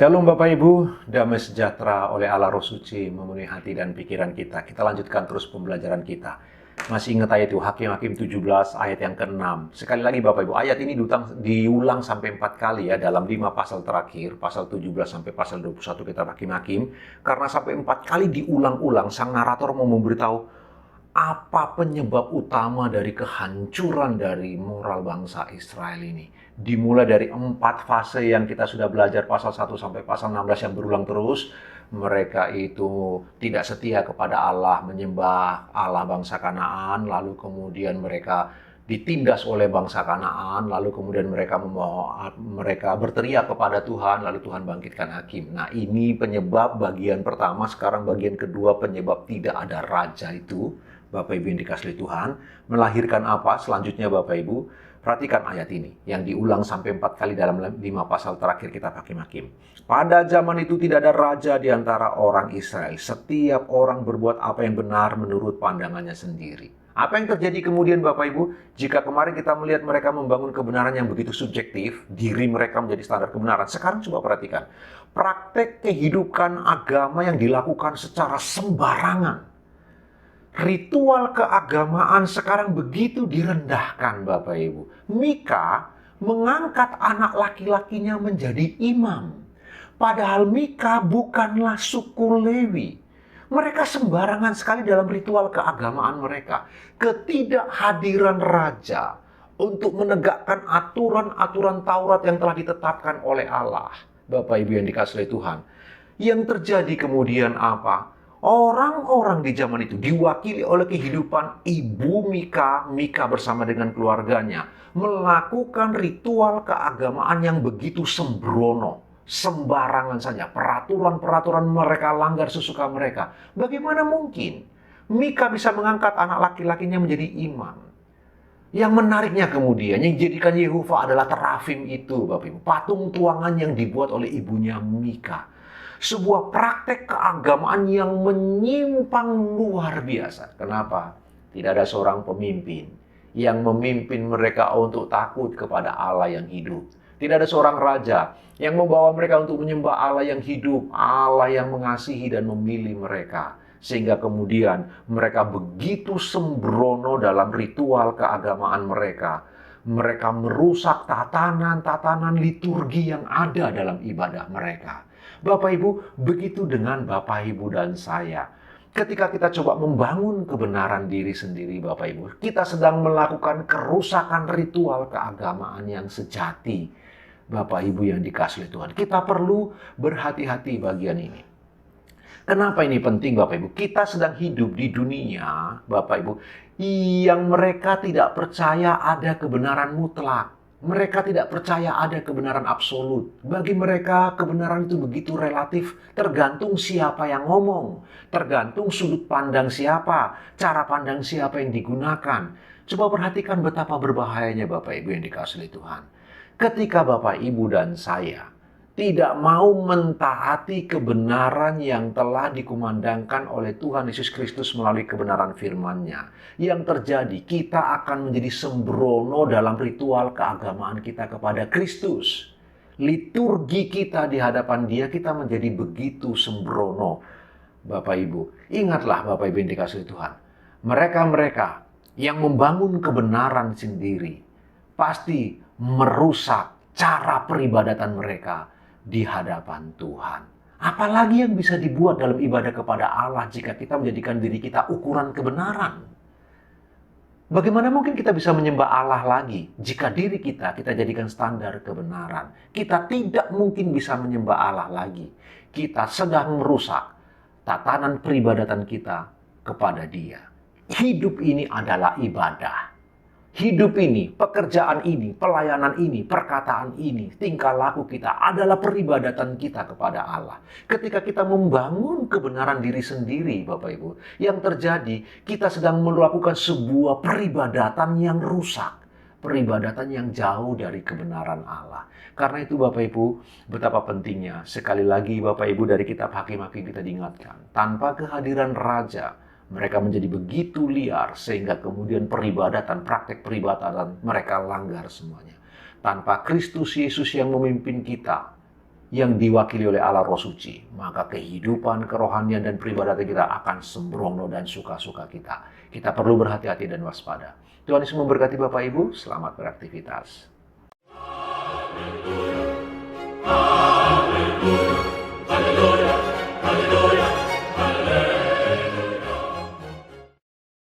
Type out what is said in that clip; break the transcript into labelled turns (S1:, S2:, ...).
S1: Shalom Bapak Ibu, damai sejahtera oleh Allah Roh Suci memenuhi hati dan pikiran kita. Kita lanjutkan terus pembelajaran kita. Masih ingat ayat itu, Hakim-Hakim 17 ayat yang ke-6. Sekali lagi Bapak Ibu, ayat ini diulang sampai 4 kali ya dalam 5 pasal terakhir, pasal 17 sampai pasal 21 kitab Hakim-Hakim. Karena sampai 4 kali diulang-ulang, sang narator mau memberitahu apa penyebab utama dari kehancuran dari moral bangsa Israel ini. Dimulai dari 4 fase yang kita sudah belajar pasal 1 sampai pasal 16 yang berulang terus. Mereka itu tidak setia kepada Allah, menyembah Allah bangsa Kanaan, lalu kemudian mereka ditindas oleh bangsa Kanaan, lalu kemudian mereka berteriak kepada Tuhan, lalu Tuhan bangkitkan hakim. Nah, ini penyebab bagian pertama. Sekarang bagian kedua, penyebab tidak ada raja itu. Bapak Ibu yang dikasihi Tuhan, melahirkan apa? Selanjutnya Bapak Ibu, perhatikan ayat ini yang diulang sampai 4 kali dalam 5 pasal terakhir kitab Hakim-Hakim. Pada zaman itu tidak ada raja di antara orang Israel. Setiap orang berbuat apa yang benar menurut pandangannya sendiri. Apa yang terjadi kemudian Bapak Ibu? Jika kemarin kita melihat mereka membangun kebenaran yang begitu subjektif, diri mereka menjadi standar kebenaran. Sekarang coba perhatikan, praktek kehidupan agama yang dilakukan secara sembarangan. Ritual keagamaan sekarang begitu direndahkan Bapak Ibu. Mika mengangkat anak laki-lakinya menjadi imam. Padahal Mika bukanlah suku Lewi. Mereka sembarangan sekali dalam ritual keagamaan mereka. Ketidakhadiran raja untuk menegakkan aturan-aturan Taurat yang telah ditetapkan oleh Allah. Bapak Ibu yang dikasihi Tuhan. Yang terjadi kemudian apa? Orang-orang di zaman itu diwakili oleh kehidupan ibu Mika bersama dengan keluarganya melakukan ritual keagamaan yang begitu sembrono, sembarangan saja. Peraturan-peraturan mereka langgar sesuka mereka. Bagaimana mungkin Mika bisa mengangkat anak laki-lakinya menjadi imam? Yang menariknya kemudian, yang dijadikan Yehova adalah terafim itu, Bapak Ibu. Patung tuangan yang dibuat oleh ibunya Mika. Sebuah praktek keagamaan yang menyimpang luar biasa. Kenapa? Tidak ada seorang pemimpin yang memimpin mereka untuk takut kepada Allah yang hidup. Tidak ada seorang raja yang membawa mereka untuk menyembah Allah yang hidup, Allah yang mengasihi dan memilih mereka. Sehingga kemudian mereka begitu sembrono dalam ritual keagamaan mereka. Mereka merusak tatanan-tatanan liturgi yang ada dalam ibadah mereka. Bapak Ibu, begitu dengan Bapak Ibu dan saya. Ketika kita coba membangun kebenaran diri sendiri Bapak Ibu, kita sedang melakukan kerusakan ritual keagamaan yang sejati. Bapak Ibu yang dikasihi Tuhan, kita perlu berhati-hati bagian ini. Kenapa ini penting Bapak Ibu? Kita sedang hidup di dunia Bapak Ibu yang mereka tidak percaya ada kebenaran mutlak. Mereka tidak percaya ada kebenaran absolut. Bagi mereka kebenaran itu begitu relatif, tergantung siapa yang ngomong, tergantung sudut pandang siapa, cara pandang siapa yang digunakan. Coba perhatikan betapa berbahayanya Bapak Ibu yang dikasihi Tuhan. Ketika Bapak Ibu dan saya tidak mau mentaati kebenaran yang telah dikumandangkan oleh Tuhan Yesus Kristus melalui kebenaran firman-Nya. Yang terjadi, kita akan menjadi sembrono dalam ritual keagamaan kita kepada Kristus. Liturgi kita di hadapan Dia, kita menjadi begitu sembrono. Bapak Ibu, ingatlah Bapak Ibu yang dikasihi Tuhan. Mereka-mereka yang membangun kebenaran sendiri, pasti merusak cara peribadatan mereka di hadapan Tuhan. Apalagi yang bisa dibuat dalam ibadah kepada Allah jika kita menjadikan diri kita ukuran kebenaran. Bagaimana mungkin kita bisa menyembah Allah lagi jika diri kita jadikan standar kebenaran? Kita tidak mungkin bisa menyembah Allah lagi. Kita sedang merusak tatanan peribadatan kita kepada Dia. Hidup ini adalah ibadah. Hidup ini, pekerjaan ini, pelayanan ini, perkataan ini, tingkah laku kita adalah peribadatan kita kepada Allah. Ketika kita membangun kebenaran diri sendiri, Bapak Ibu, yang terjadi, kita sedang melakukan sebuah peribadatan yang rusak. Peribadatan yang jauh dari kebenaran Allah. Karena itu Bapak Ibu, betapa pentingnya, sekali lagi Bapak Ibu dari kitab Hakim-Hakim kita diingatkan, tanpa kehadiran raja, mereka menjadi begitu liar sehingga kemudian peribadatan, praktek peribadatan mereka langgar semuanya. Tanpa Kristus Yesus yang memimpin kita, yang diwakili oleh Allah Roh Suci, maka kehidupan, kerohanian, dan peribadatan kita akan sembrono dan suka-suka kita. Kita perlu berhati-hati dan waspada. Tuhan Yesus memberkati Bapak Ibu, selamat beraktivitas.